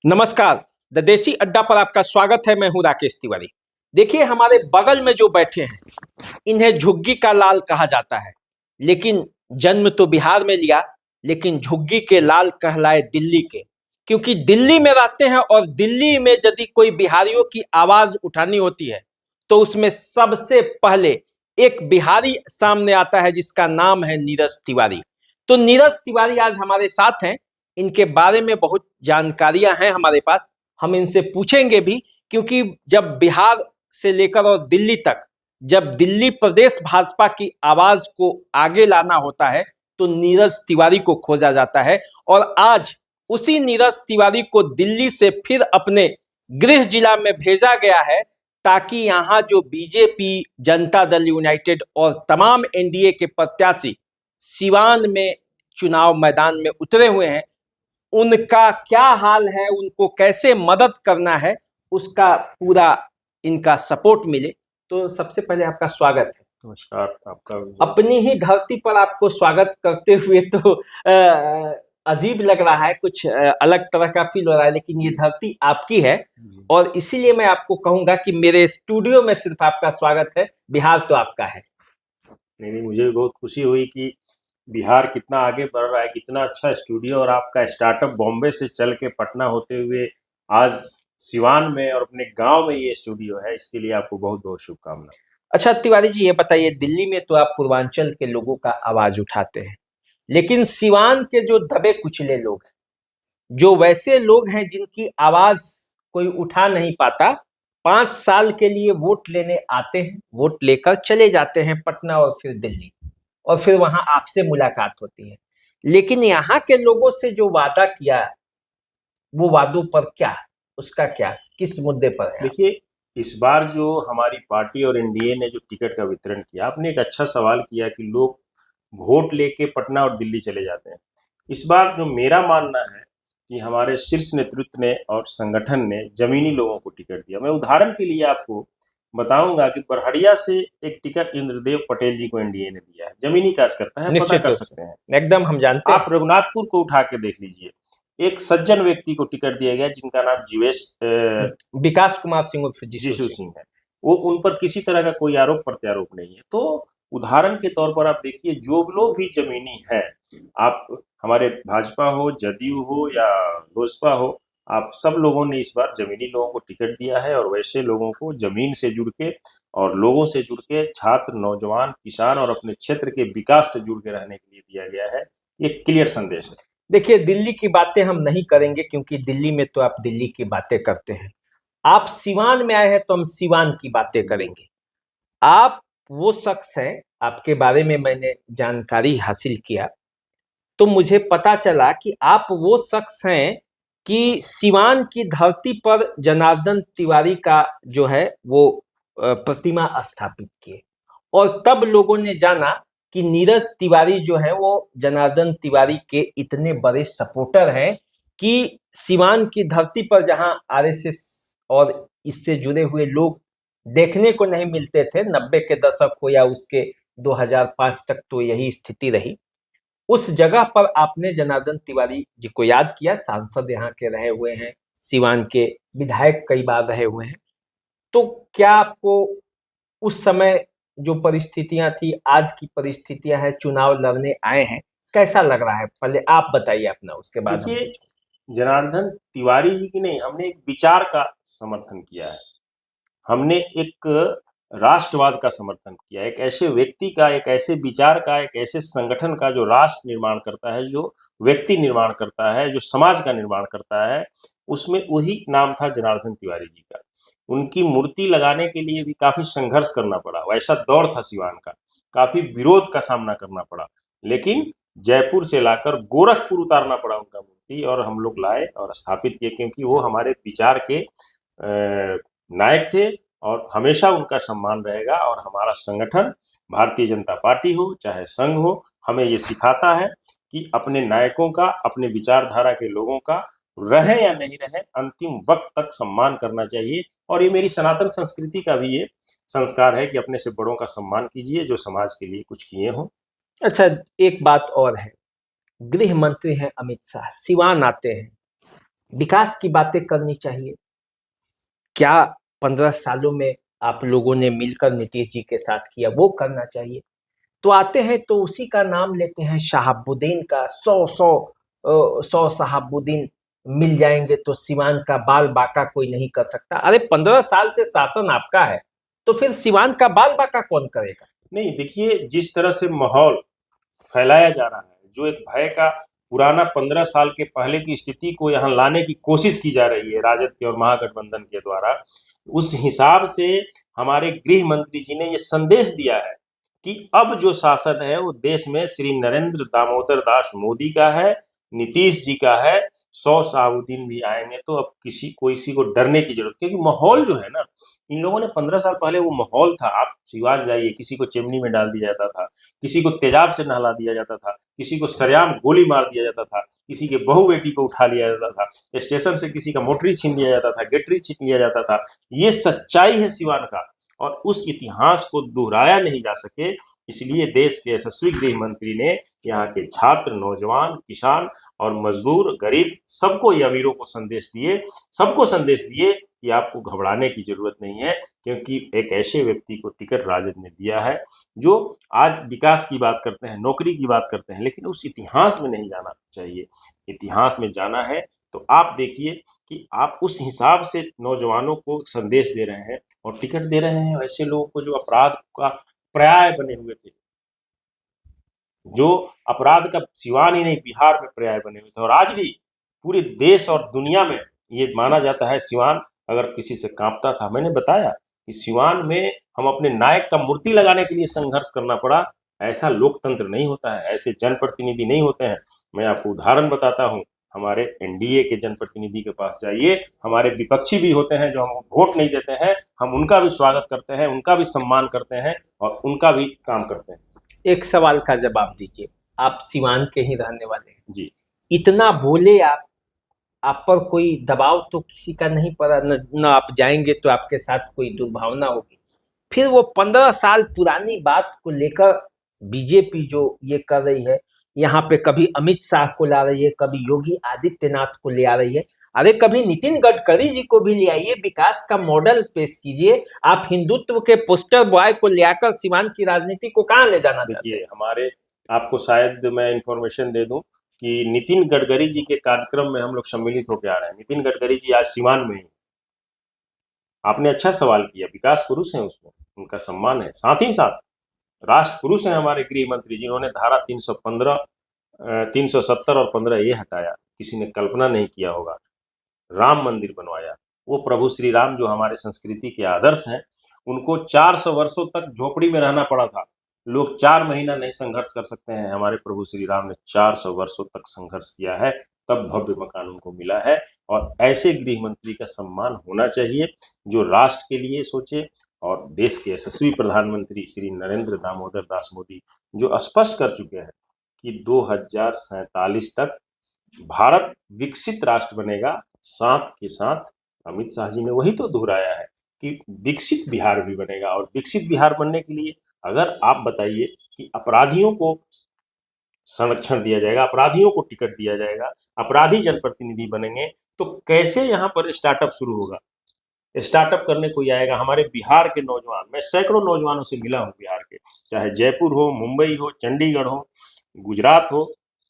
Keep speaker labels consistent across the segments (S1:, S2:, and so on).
S1: नमस्कार। द देसी अड्डा पर आपका स्वागत है। मैं हूं राकेश तिवारी। देखिए, हमारे बगल में जो बैठे हैं, इन्हें झुग्गी का लाल कहा जाता है। लेकिन जन्म तो बिहार में लिया, लेकिन झुग्गी के लाल कहलाए दिल्ली के, क्योंकि दिल्ली में रहते हैं। और दिल्ली में यदि कोई बिहारियों की आवाज उठानी होती है तो उसमें सबसे पहले एक बिहारी सामने आता है, जिसका नाम है नीरज तिवारी। तो नीरज तिवारी आज हमारे साथ हैं। इनके बारे में बहुत जानकारियां हैं हमारे पास। हम इनसे पूछेंगे भी, क्योंकि जब बिहार से लेकर और दिल्ली तक, जब दिल्ली प्रदेश भाजपा की आवाज को आगे लाना होता है तो नीरज तिवारी को खोजा जाता है। और आज उसी नीरज तिवारी को दिल्ली से फिर अपने गृह जिला में भेजा गया है, ताकि यहाँ जो बीजेपी, जनता दल यूनाइटेड और तमाम एनडीए के प्रत्याशी सिवान में चुनाव मैदान में उतरे हुए हैं, उनका क्या हाल है, उनको कैसे मदद करना है, उसका पूरा इनका सपोर्ट मिले। तो सबसे पहले आपका स्वागत है।
S2: नमस्कार। आपका
S1: अपनी ही धरती पर आपको स्वागत करते हुए तो अजीब लग रहा है, कुछ अलग तरह का फील हो रहा है, लेकिन ये धरती आपकी है। और इसीलिए मैं आपको कहूंगा कि मेरे स्टूडियो में सिर्फ आपका स्वागत है, बिहार तो आपका है।
S2: नहीं, मुझे भी बहुत खुशी हुई कि बिहार कितना आगे बढ़ रहा है, कितना अच्छा स्टूडियो, और आपका स्टार्टअप बॉम्बे से चल के पटना होते हुए आज सिवान में और अपने गांव में ये स्टूडियो है। इसके लिए आपको बहुत बहुत शुभकामनाएं।
S1: अच्छा तिवारी जी, ये बताइए, दिल्ली में तो आप पूर्वांचल के लोगों का आवाज उठाते हैं, लेकिन सिवान के जो दबे कुचले लोग हैं, जो वैसे लोग हैं जिनकी आवाज कोई उठा नहीं पाता, 5 साल के लिए वोट लेने आते हैं, वोट लेकर चले जाते हैं पटना और फिर दिल्ली, और फिर वहां आपसे मुलाकात होती है। लेकिन यहाँ के लोगों से जो वादा किया, वो वादों पर क्या, उसका क्या, किस मुद्दे पर है?
S2: देखिए, इस बार जो हमारी पार्टी और एनडीए ने जो टिकट का वितरण किया, आपने एक अच्छा सवाल किया कि लोग वोट लेके पटना और दिल्ली चले जाते हैं। इस बार जो मेरा मानना है कि हमारे शीर्ष नेतृत्व ने और संगठन ने जमीनी लोगों को टिकट दिया। मैं उदाहरण के लिए आपको बताऊंगा कि बरहड़िया से एक टिकट इंद्रदेव पटेल जी को एनडीए ने दिया है। जमीनी कार्यकर्ता है, पता कर सकते हैं,
S1: एकदम हम जानते हैं।
S2: आप रघुनाथपुर को उठा के देख लीजिए, एक सज्जन व्यक्ति को टिकट दिया गया जिनका नाम
S1: विकास कुमार सिंह उर्फ
S2: जीशु सिंह है। वो, उन पर किसी तरह का कोई आरोप प्रत्यारोप नहीं है। तो उदाहरण के तौर पर आप देखिए, जो लोग भी जमीनी हैं, आप हमारे भाजपा हो, जदयू हो या लोजपा हो, आप सब लोगों ने इस बार जमीनी लोगों को टिकट दिया है। और वैसे लोगों को जमीन से जुड़ के और लोगों से जुड़ के, छात्र, नौजवान, किसान और अपने क्षेत्र के विकास से जुड़ के रहने के लिए दिया गया है। ये क्लियर संदेश है।
S1: देखिए, दिल्ली की बातें हम नहीं करेंगे, क्योंकि दिल्ली में तो आप दिल्ली की बातें करते हैं। आप सिवान में आए हैं तो हम सिवान की बातें करेंगे। आप वो शख्स हैं, आपके बारे में मैंने जानकारी हासिल किया तो मुझे पता चला कि आप वो शख्स हैं कि सिवान की धरती पर जनार्दन तिवारी का जो है वो प्रतिमा स्थापित किए। और तब लोगों ने जाना कि नीरज तिवारी जो है वो जनार्दन तिवारी के इतने बड़े सपोर्टर हैं कि सिवान की धरती पर जहां आरएसएस और इससे जुड़े हुए लोग देखने को नहीं मिलते थे, 90 के दशक हो या उसके 2005 तक तो यही स्थिति रही, उस जगह पर आपने जनार्दन तिवारी जी को याद किया। सांसद यहाँ के रहे हुए हैं, सिवान के विधायक कई बार रहे हुए हैं। तो क्या आपको उस समय जो परिस्थितियां थी, आज की परिस्थितियां हैं, चुनाव लड़ने आए हैं, कैसा लग रहा है? पहले आप बताइए अपना, उसके बाद हम।
S2: देखिए, जनार्दन तिवारी जी की नहीं, हमने एक विचार का समर्थन किया है। हमने एक राष्ट्रवाद का समर्थन किया, एक ऐसे व्यक्ति का, एक ऐसे विचार का, एक ऐसे संगठन का जो राष्ट्र निर्माण करता है, जो व्यक्ति निर्माण करता है, जो समाज का निर्माण करता है। उसमें वही नाम था जनार्दन तिवारी जी का। उनकी मूर्ति लगाने के लिए भी काफी संघर्ष करना पड़ा, वैसा दौर था सिवान का, काफी विरोध का सामना करना पड़ा। लेकिन जयपुर से लाकर गोरखपुर उतारना पड़ा उनका मूर्ति, और हम लोग लाए और स्थापित किए, क्योंकि वो हमारे विचार के नायक थे। और हमेशा उनका सम्मान रहेगा। और हमारा संगठन, भारतीय जनता पार्टी हो चाहे संघ हो, हमें ये सिखाता है कि अपने नायकों का, अपने विचारधारा के लोगों का, रहे या नहीं रहे, अंतिम वक्त तक सम्मान करना चाहिए। और ये मेरी सनातन संस्कृति का भी ये संस्कार है कि अपने से बड़ों का सम्मान कीजिए, जो समाज के लिए कुछ किए हों।
S1: अच्छा, एक बात और है, गृह मंत्री हैं अमित शाह, सिवान आते हैं, विकास की बातें करनी चाहिए। क्या 15 सालों में आप लोगों ने मिलकर नीतीश जी के साथ किया, वो करना चाहिए। तो आते हैं तो उसी का नाम लेते हैं, शहाबुद्दीन का। 100 शहाबुद्दीन मिल जाएंगे तो सिवान का बाल बाका कोई नहीं कर सकता। अरे 15 साल से शासन आपका है, तो फिर सिवान का बाल बाका कौन करेगा।
S2: नहीं, देखिए, जिस तरह से माहौल फैलाया जा रहा है, जो एक भय का पुराना 15 साल के पहले की स्थिति को यहाँ लाने की कोशिश की जा रही है राजद के और महागठबंधन के द्वारा, उस हिसाब से हमारे गृह मंत्री जी ने ये संदेश दिया है कि अब जो शासन है वो देश में श्री नरेंद्र दामोदर दास मोदी का है, नीतीश जी का है। 100 शहाबुद्दीन भी आएंगे तो अब किसी को डरने की जरूरत, क्योंकि माहौल जो है ना, इन लोगों ने 15 साल पहले वो माहौल था, आप सिवान जाइए, किसी को चिमनी में डाल दिया जाता था, किसी को तेजाब से नहला दिया जाता था, किसी को सरेआम गोली मार दिया जाता था, किसी के बहू बेटी को उठा लिया जाता था, स्टेशन से किसी का मोटरी छीन लिया जाता था, गेटरी छीन लिया जाता था। ये सच्चाई है सिवान का, और उस इतिहास को दोहराया नहीं जा सके, इसलिए देश के यशस्वी गृह मंत्री ने यहाँ के छात्र, नौजवान, किसान और मजदूर, गरीब, सबको ये अमीरों को सबको संदेश दिए कि आपको घबराने की जरूरत नहीं है, क्योंकि एक ऐसे व्यक्ति को टिकट राजद ने दिया है जो आज विकास की बात करते हैं, नौकरी की बात करते हैं, लेकिन उस इतिहास में नहीं जाना चाहिए। इतिहास में जाना है तो आप देखिए कि आप उस हिसाब से नौजवानों को संदेश दे रहे हैं और टिकट दे रहे हैं ऐसे लोगों को जो अपराध का पर्याय बने हुए थे, जो अपराध का सिवान ही नहीं बिहार में पर्याय बने हुए थे, और आज भी पूरे देश और दुनिया में ये माना जाता है सिवान अगर किसी से कांपता था। मैंने बताया कि सिवान में हम अपने नायक का मूर्ति लगाने के लिए संघर्ष करना पड़ा। ऐसा लोकतंत्र नहीं होता है, ऐसे जनप्रतिनिधि नहीं होते हैं। मैं आपको उदाहरण बताता हूँ, हमारे एनडीए के जनप्रतिनिधि के पास जाइए, हमारे विपक्षी भी होते हैं जो हम वोट नहीं देते हैं, हम उनका भी स्वागत करते हैं, उनका भी सम्मान करते हैं और उनका भी काम करते हैं।
S1: एक सवाल का जवाब दीजिए, आप सिवान के ही रहने वाले हैं
S2: जी,
S1: इतना बोले आप पर कोई दबाव तो किसी का नहीं पड़ा, न आप जाएंगे तो आपके साथ कोई दुर्भावना होगी। फिर वो 15 साल पुरानी बात को लेकर बीजेपी जो ये कर रही है, यहाँ पे कभी अमित शाह को ला रही है, कभी योगी आदित्यनाथ को ले आ रही है, अरे कभी नितिन गडकरी जी को भी ले आइए, विकास का मॉडल पेश कीजिए। आप हिंदुत्व के पोस्टर बॉय को ले आकर सिवान की राजनीति को कहाँ ले जाना चाहते हैं।
S2: देखिए, हमारे आपको शायद मैं इंफॉर्मेशन दे दूं कि नितिन गडकरी जी के कार्यक्रम में हम लोग सम्मिलित होकर आ रहे हैं। नितिन गडकरी जी आज सिवान में ही। आपने अच्छा सवाल किया, विकास पुरुष हैं, उसमें उनका सम्मान है। साथ ही साथ राष्ट्र पुरुष हैं हमारे गृह मंत्री, जिन्होंने धारा 315, 370 और 15 ये हटाया, किसी ने कल्पना नहीं किया होगा। राम मंदिर बनवाया, वो प्रभु श्री राम जो हमारे संस्कृति के आदर्श हैं, उनको 400 वर्षों तक झोपड़ी में रहना पड़ा था। लोग 4 महीना नहीं संघर्ष कर सकते हैं, हमारे प्रभु श्री राम ने 400 वर्षों तक संघर्ष किया है, तब भव्य मकान उनको मिला है। और ऐसे गृह मंत्री का सम्मान होना चाहिए जो राष्ट्र के लिए सोचे। और देश के यशस्वी प्रधानमंत्री श्री नरेंद्र दामोदर दास मोदी जो स्पष्ट कर चुके हैं कि 2047 तक भारत विकसित राष्ट्र बनेगा, साथ के साथ अमित शाह जी ने वही तो दोहराया है कि विकसित बिहार भी बनेगा। और विकसित बिहार बनने के लिए अगर आप बताइए कि अपराधियों को संरक्षण दिया जाएगा, अपराधियों को टिकट दिया जाएगा, अपराधी जनप्रतिनिधि बनेंगे, तो कैसे यहाँ पर स्टार्टअप शुरू होगा। स्टार्टअप करने कोई आएगा। हमारे बिहार के नौजवान, मैं सैकड़ों नौजवानों से मिला हूँ बिहार के, चाहे जयपुर हो, मुंबई हो, चंडीगढ़ हो, गुजरात हो,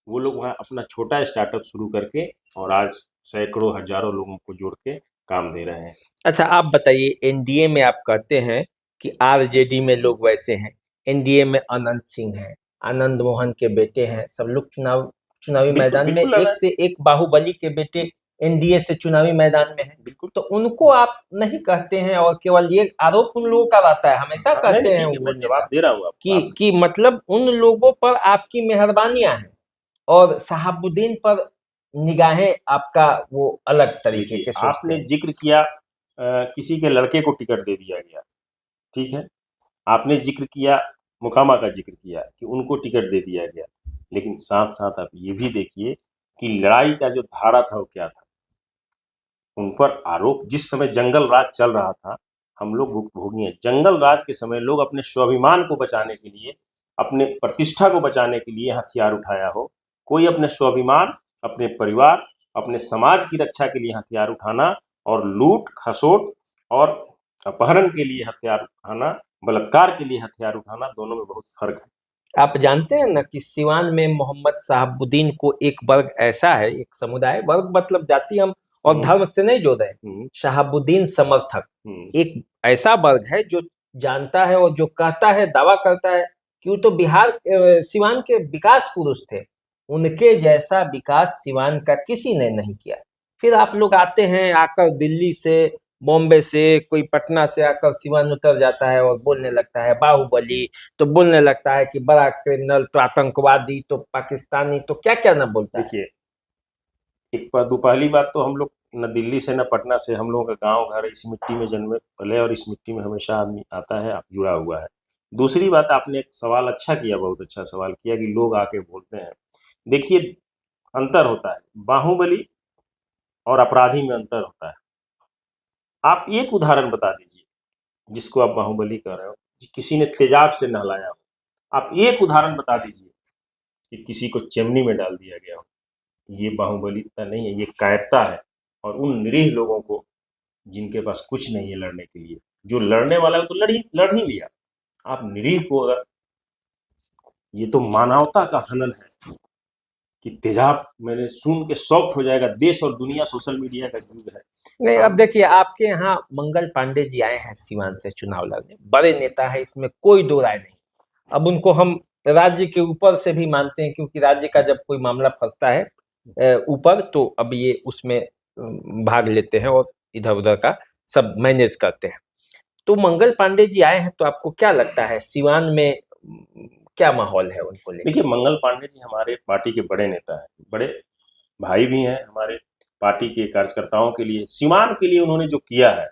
S2: वो लोग वहाँ अपना छोटा स्टार्टअप शुरू करके और आज सैकड़ों हजारों लोगों को जोड़ के काम दे रहे हैं।
S1: अच्छा आप बताइए, एनडीए में आप कहते हैं कि आरजेडी में लोग वैसे हैं, एनडीए में अनंत सिंह है, आनंद मोहन के बेटे हैं, सब लोग चुनावी मैदान में
S2: बिल्कुल
S1: एक से एक बाहुबली के बेटे एनडीए से चुनावी मैदान में हैं।
S2: बिल्कुल,
S1: तो उनको आप नहीं कहते हैं, और केवल ये आरोप उन लोगों का रहता है, हमेशा कहते हैं वो
S2: मैं जवाब दे रहा हूँ आपको
S1: कि मतलब उन लोगों पर आपकी मेहरबानियां हैं और शहाबुद्दीन पर निगाहें आपका वो अलग तरीके के सोचते
S2: आपने
S1: हैं।
S2: जिक्र किया किसी के लड़के को टिकट दे दिया गया, ठीक है। आपने जिक्र किया, मुकामा का जिक्र किया कि उनको टिकट दे दिया गया, लेकिन साथ साथ आप ये भी देखिए कि लड़ाई का जो धारा था वो क्या था। उन पर आरोप, जिस समय जंगल राज चल रहा था, हम लोग भुक्तभोगी हैं। जंगल राज के समय लोग अपने स्वाभिमान को बचाने के लिए, अपने प्रतिष्ठा को बचाने के लिए हथियार उठाया हो। कोई अपने स्वाभिमान, अपने परिवार अपने समाज की रक्षा के लिए हथियार उठाना और लूट खसोट और अपहरण के लिए हथियार उठाना, बलात्कार के लिए हथियार उठाना, दोनों में बहुत फर्क है।
S1: आप जानते हैं ना कि सिवान में मोहम्मद शहाबुद्दीन को एक वर्ग ऐसा है, एक समुदाय, वर्ग मतलब जाति हम और धर्म से नहीं जोड़ रहे, शहाबुद्दीन समर्थक एक ऐसा वर्ग है जो जानता है और जो कहता है, दावा करता है कि वो तो बिहार सिवान के विकास पुरुष थे, उनके जैसा विकास सिवान का किसी ने नहीं किया। फिर आप लोग आते हैं, आकर दिल्ली से, बॉम्बे से, कोई पटना से आकर सिवान उतर जाता है और बोलने लगता है बाहुबली, तो बोलने लगता है कि बड़ा क्रिमिनल, तो आतंकवादी, तो पाकिस्तानी, तो क्या क्या ना बोलता है।
S2: देखिए, एक बात, दो पहली बात तो हम लोग न दिल्ली से न पटना से, हम लोगों का गांव घर इस मिट्टी में जन्मे पले और इस मिट्टी में हमेशा आदमी आता है, आप जुड़ा हुआ है। दूसरी बात, आपने एक सवाल अच्छा किया, बहुत अच्छा सवाल किया कि लोग आके बोलते हैं। देखिए, अंतर होता है, बाहुबली और अपराधी में अंतर होता है। आप एक उदाहरण बता दीजिए जिसको आप बाहुबली कह रहे हो, किसी ने तेजाब से नहलाया हो, आप एक उदाहरण बता दीजिए कि किसी को चिमनी में डाल दिया गया हो। ये बाहुबलिता नहीं है, ये कायरता है। और उन निरीह लोगों को जिनके पास कुछ नहीं है लड़ने के लिए, जो लड़ने वाला है तो लड़ ही लिया, आप निरीह को अगर, ये तो मानवता का हनन है कि तेजाब मैंने सुन के शॉक्ट हो जाएगा। देश और दुनिया सोशल मीडिया का युग है।
S1: नहीं, अब देखिए, आपके यहाँ मंगल पांडे जी आए हैं सिवान से चुनाव लड़ने, बड़े नेता है, इसमें कोई दो राय नहीं। अब उनको हम राज्य के ऊपर से भी मानते हैं, क्योंकि राज्य का जब कोई मामला फंसता है ऊपर, तो अब ये उसमें भाग लेते हैं और इधर उधर का सब मैनेज करते हैं। तो मंगल पांडे जी आए हैं, तो आपको क्या लगता है सिवान में क्या माहौल है उनको लेकर?
S2: देखिए, मंगल पांडे जी हमारे पार्टी के बड़े नेता हैं, बड़े भाई भी हैं हमारे पार्टी के कार्यकर्ताओं के लिए। सिवान के लिए उन्होंने जो किया है,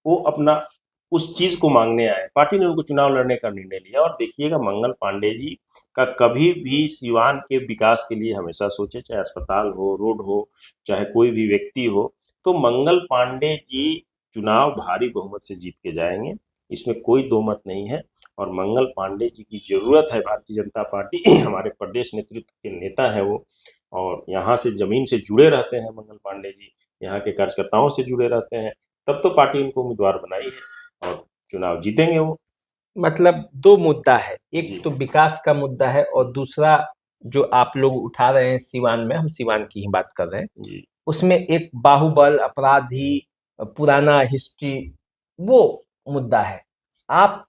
S2: वो अपना उस चीज को मांगने आए, पार्टी ने उनको चुनाव लड़ने का निर्णय लिया। और देखिएगा, मंगल पांडे जी का कभी भी सिवान के विकास के लिए हमेशा सोचे, चाहे अस्पताल हो, रोड हो, चाहे कोई भी व्यक्ति हो, तो मंगल पांडे जी चुनाव भारी बहुमत से जीत के जाएंगे, इसमें कोई दो मत नहीं है। और मंगल पांडे जी की जरूरत है भारतीय जनता पार्टी हमारे प्रदेश नेतृत्व के नेता है वो, और यहाँ से जमीन से जुड़े रहते हैं मंगल पांडे जी, यहाँ के कार्यकर्ताओं से जुड़े रहते हैं, तब तो पार्टी इनको उम्मीदवार बनाई है और चुनाव जीतेंगे वो।
S1: मतलब दो मुद्दा है,
S2: जी।
S1: एक तो विकास का मुद्दा है और दूसरा जो आप लोग उठा रहे हैं सिवान में, हम सिवान की ही बात कर रहे हैं,
S2: जी।
S1: उसमें एक बाहुबल, अपराधी, पुराना हिस्ट्री, वो मुद्दा है। आप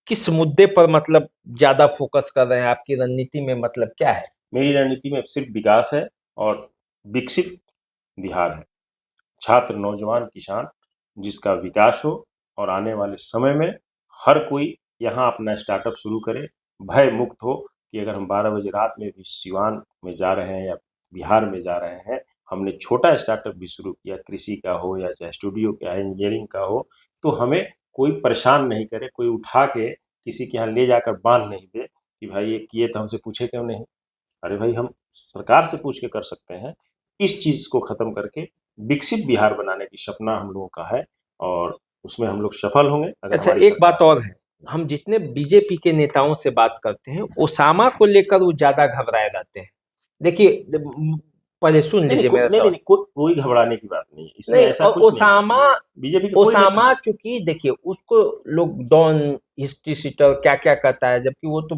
S1: किस मुद्दे पर मतलब ज्यादा फोकस कर रहे हैं? आपकी रणनीति में मतलब क्या है?
S2: मेरी रणनीति में सिर्फ विकास है और विकसित बिहार है। छात्र, नौजवान, किसान, जिसका विकास हो और आने वाले समय में हर कोई यहाँ अपना स्टार्टअप शुरू करे, भय मुक्त हो कि अगर हम 12 बजे रात में भी सिवान में जा रहे हैं या बिहार में जा रहे हैं, हमने छोटा स्टार्टअप भी शुरू किया, कृषि का हो या चाहे स्टूडियो का, इंजीनियरिंग का हो, तो हमें कोई परेशान नहीं करे, कोई उठा के किसी के यहाँ ले जाकर बांध नहीं दे कि भाई ये किए तो हमसे पूछे क्यों नहीं। अरे भाई, हम सरकार से पूछ के कर सकते हैं। इस चीज को खत्म करके विकसित बिहार बनाने की सपना हम लोगों का है और उसमें हम लोग सफल होंगे अगर
S1: अच्छा,
S2: हमारी
S1: एक बात
S2: सरकार।
S1: और है, हम जितने बीजेपी के नेताओं से बात करते हैं, ओसामा को लेकर वो ज्यादा घबराए रहते हैं। देखिए, पहले सुन
S2: नहीं नहीं
S1: लीजिए मेरा सवाल।
S2: नहीं, कोई घबराने की बात नहीं है इसमें,
S1: नहीं,
S2: ऐसा कुछ नहीं
S1: ओसामा,
S2: है। बीजेपी का कोई नेता
S1: ओसामा चूंकि देखिए, उसको लोग डॉन, हिस्ट्री सीटर क्या क्या कहता है, जबकि वो तो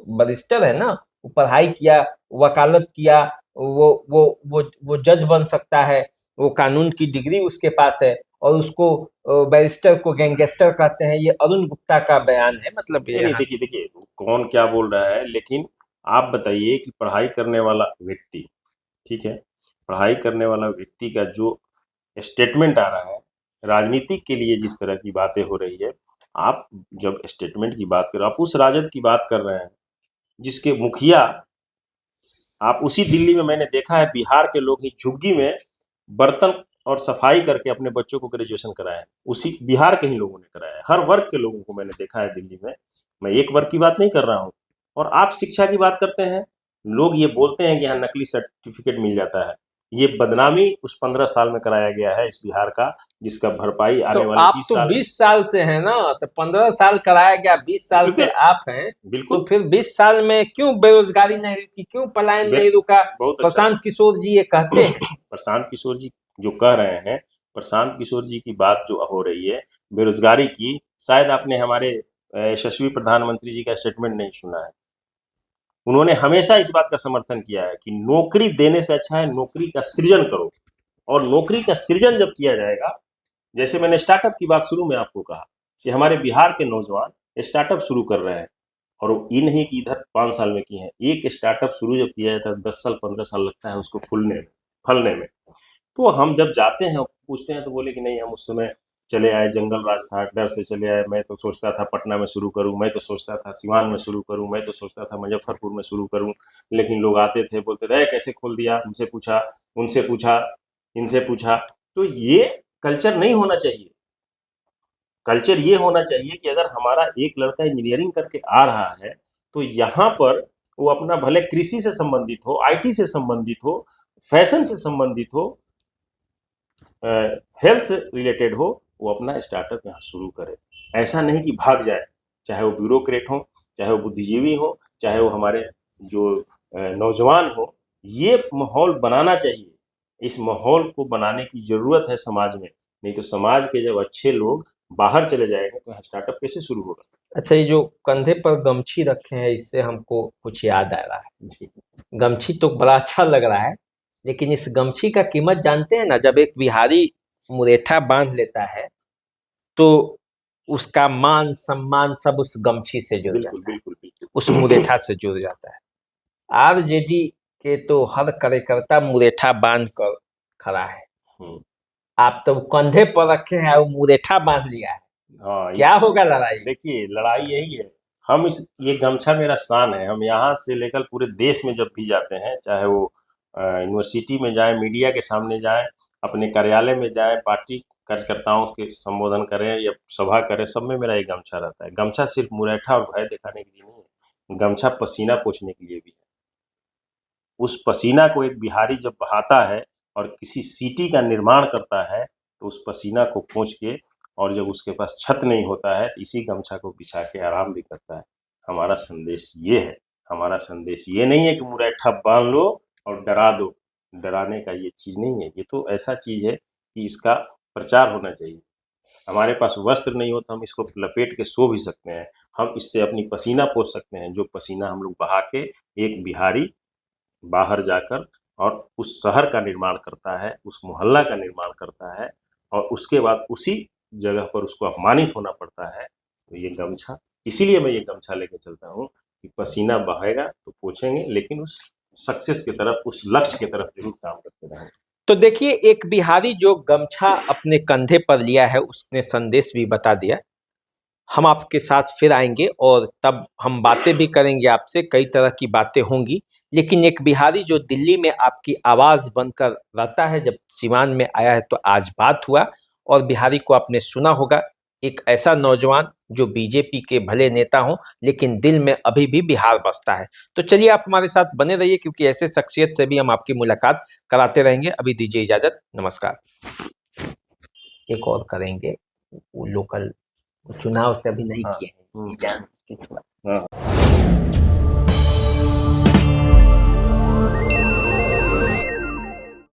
S1: बरिस्टर है ना, वो पढ़ाई किया, वकालत किया, वो जज बन सकता है, वो कानून की डिग्री उसके पास है, और उसको बैरिस्टर को गैंगस्टर कहते हैं। ये अरुण गुप्ता का बयान है, मतलब
S2: नहीं नहीं,
S1: यहाँ।
S2: देखिए देखिए, कौन क्या बोल रहा है, लेकिन आप बताइए कि पढ़ाई करने वाला व्यक्ति, ठीक है, पढ़ाई करने वाला व्यक्ति का जो स्टेटमेंट आ रहा है, राजनीति के लिए जिस तरह की बातें हो रही है, आप जब स्टेटमेंट की बात करो, आप उस राजद की बात कर रहे हैं जिसके मुखिया, आप उसी दिल्ली में मैंने देखा है, बिहार के लोग ही झुग्गी में बर्तन और सफाई करके अपने बच्चों को ग्रेजुएशन कराया है, उसी बिहार के ही लोगों ने कराया है। हर वर्ग के लोगों को मैंने देखा है दिल्ली में, मैं एक वर्ग की बात नहीं कर रहा हूँ। और आप शिक्षा की बात करते हैं, लोग ये बोलते हैं कि यहाँ नकली सर्टिफिकेट मिल जाता है। ये बदनामी उस 15 साल में कराया गया है इस बिहार का, जिसका भरपाई आने
S1: तो
S2: वाले
S1: आप
S2: 20
S1: तो
S2: साल
S1: 20 साल से हैं ना, तो 15 साल कराया गया, 20 साल से
S2: बिल्कुल
S1: आप हैं,
S2: बिल्कुल
S1: तो फिर 20 साल में क्यों बेरोजगारी नहीं रुकी, क्यों पलायन नहीं रुका?
S2: बहुत अच्छा
S1: प्रशांत किशोर जी ये कहते हैं।
S2: प्रशांत किशोर जी जो कह रहे हैं, प्रशांत किशोर जी की बात जो हो रही है बेरोजगारी की, शायद आपने हमारे यशस्वी प्रधानमंत्री जी का स्टेटमेंट नहीं सुना है। उन्होंने हमेशा इस बात का समर्थन किया है कि नौकरी देने से अच्छा है नौकरी का सृजन करो, और नौकरी का सृजन जब किया जाएगा, जैसे मैंने स्टार्टअप की बात शुरू में आपको कहा कि हमारे बिहार के नौजवान स्टार्टअप शुरू कर रहे हैं, और ये नहीं कि इधर 5 साल में किए हैं, एक स्टार्टअप शुरू जब किया जाता है 10 साल 15 साल लगता है उसको फलने में। तो हम जब जाते हैं पूछते हैं तो बोले कि नहीं हम उस समय चले आए, जंगल राज था, डर से चले आए, मैं तो सोचता था पटना में शुरू करूं, मैं तो सोचता था सिवान में शुरू करूं, मैं तो सोचता था मुजफ्फरपुर में शुरू करूं, लेकिन लोग आते थे बोलते थे कैसे खोल दिया, हमसे पूछा, उनसे पूछा, इनसे पूछा। तो ये कल्चर नहीं होना चाहिए। कल्चर ये होना चाहिए कि अगर हमारा एक लड़का इंजीनियरिंग करके आ रहा है तो यहाँ पर वो अपना भले कृषि से संबंधित हो, आईटी से संबंधित हो, फैशन से संबंधित हो, हेल्थ से रिलेटेड हो, वो अपना स्टार्टअप यहाँ शुरू करे। ऐसा नहीं कि भाग जाए, चाहे वो ब्यूरोक्रेट हो, चाहे वो बुद्धिजीवी हो, चाहे वो हमारे जो नौजवान हो। ये माहौल बनाना चाहिए। इस माहौल को बनाने की जरूरत है समाज में, नहीं तो समाज के जब अच्छे लोग बाहर चले जाएंगे तो स्टार्टअप कैसे शुरू होगा।
S1: अच्छा, ये जो कंधे पर गमछी रखे हैं, इससे हमको कुछ याद आ रहा है।
S2: जी
S1: गमछी तो बड़ा अच्छा लग रहा है, लेकिन इस गमछी का कीमत जानते हैं ना? जब एक बिहारी मुरेठा बांध लेता है तो उसका मान सम्मान सब उस गमछी से जुड़
S2: बिल्कुल
S1: जाता है,
S2: बिल्कुल बिल्कुल
S1: उस मुरेठा से जुड़ जाता है। आरजेडी के तो हर कार्यकर्ता मुरेठा बांध कर खड़ा है,
S2: हम्म,
S1: आप तो कंधे पर रखे हैं और मुरेठा बांध लिया है।
S2: हाँ
S1: क्या होगा लड़ाई?
S2: देखिए लड़ाई यही है। हम इस ये गमछा मेरा शान है। हम यहाँ से लेकर पूरे देश में जब भी जाते हैं, चाहे वो यूनिवर्सिटी में जाए, मीडिया के सामने जाए, अपने कार्यालय में जाए, पार्टी कार्यकर्ताओं के संबोधन करें या सभा करें, सब में मेरा ये गमछा रहता है। गमछा सिर्फ मुरैठा और भय दिखाने के लिए नहीं है, गमछा पसीना पोंछने के लिए भी है। उस पसीना को एक बिहारी जब बहाता है और किसी सिटी का निर्माण करता है तो उस पसीना को पोंछ के, और जब उसके पास छत नहीं होता है तो इसी गमछा को बिछा के आराम भी करता है। हमारा संदेश ये है। हमारा संदेश ये नहीं है कि मुरैठा बांध लो और डरा दो। डराने का ये चीज़ नहीं है। ये तो ऐसा चीज़ है कि इसका प्रचार होना चाहिए। हमारे पास वस्त्र नहीं हो तो हम इसको लपेट के सो भी सकते हैं। हम इससे अपनी पसीना पोंछ सकते हैं, जो पसीना हम लोग बहा के एक बिहारी बाहर जाकर और उस शहर का निर्माण करता है, उस मोहल्ला का निर्माण करता है, और उसके बाद उसी जगह पर उसको अपमानित होना पड़ता है। तो ये गमछा, इसीलिए मैं ये गमछा लेके चलता हूँ कि पसीना बहेगा तो पोंछेंगे, लेकिन उस सक्सेस की तरफ, उस लक्ष्य की तरफ जरूर काम करते रहेंगे।
S1: तो देखिए, एक बिहारी जो गमछा अपने कंधे पर लिया है उसने संदेश भी बता दिया। हम आपके साथ फिर आएंगे और तब हम बातें भी करेंगे आपसे, कई तरह की बातें होंगी। लेकिन एक बिहारी जो दिल्ली में आपकी आवाज बनकर रहता है, जब सिवान में आया है तो आज बात हुआ, और बिहारी को आपने सुना होगा, एक ऐसा नौजवान जो बीजेपी के भले नेता हों लेकिन दिल में अभी भी बिहार बसता है। तो चलिए, आप हमारे साथ बने रहिए, क्योंकि ऐसे शख्सियत से भी हम आपकी मुलाकात कराते रहेंगे। अभी दीजिए इजाजत, नमस्कार। एक और करेंगे, वो लोकल चुनाव से अभी नहीं
S2: हाँ
S1: किए हैं, ये जान के थोड़ा
S2: हाँ